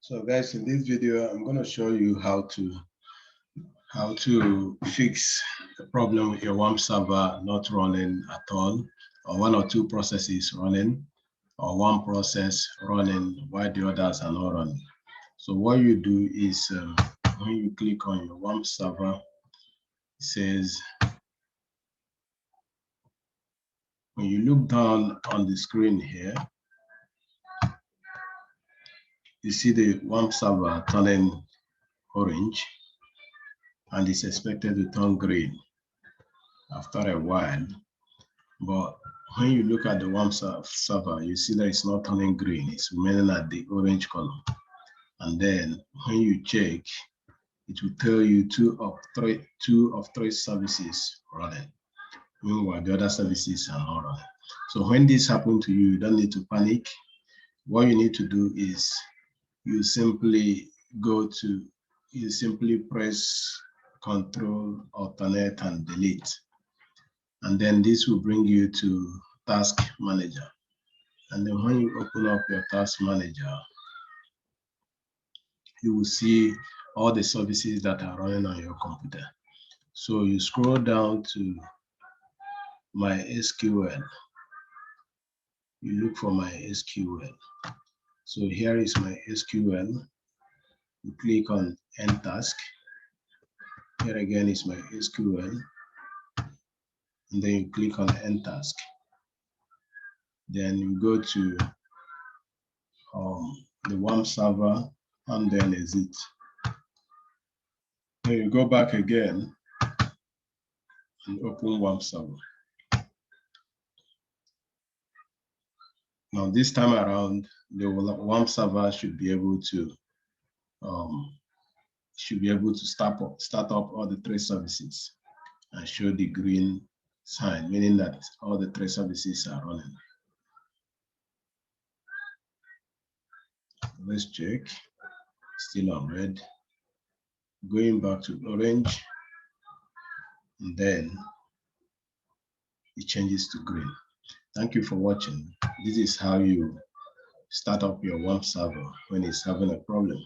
So guys, in this video, I'm going to show you how to fix the problem with your WAMP server not running at all, or one or two processes running, or one process running while the others are not running. So what you do is when you click on your WAMP server, it says, when you look down on the screen here, you see the WAMP server turning orange and it's expected to turn green after a while. But when you look at the WAMP server, you see that it's not turning green, it's remaining at the orange color. And then when you check, it will tell you two of three services running. Meanwhile, the other services are not running. So when this happens to you, you don't need to panic. What you need to do is you simply press Control, Alternate, and Delete. And then this will bring you to Task Manager. And then when you open up your Task Manager, you will see all the services that are running on your computer. So you scroll down to My SQL. You look for My SQL. So here is My SQL. You click on End Task. Here again is My SQL. And then you click on End Task. Then you go to the WAMP server and then exit. Then you go back again and open WAMP server. Now this time around, the WAMP server should be able to start up all the three services and show the green sign, meaning that all the three services are running. Let's check. Still on red. Going back to orange, and then it changes to green. Thank you for watching. This is how you start up your WAMP server when it's having a problem.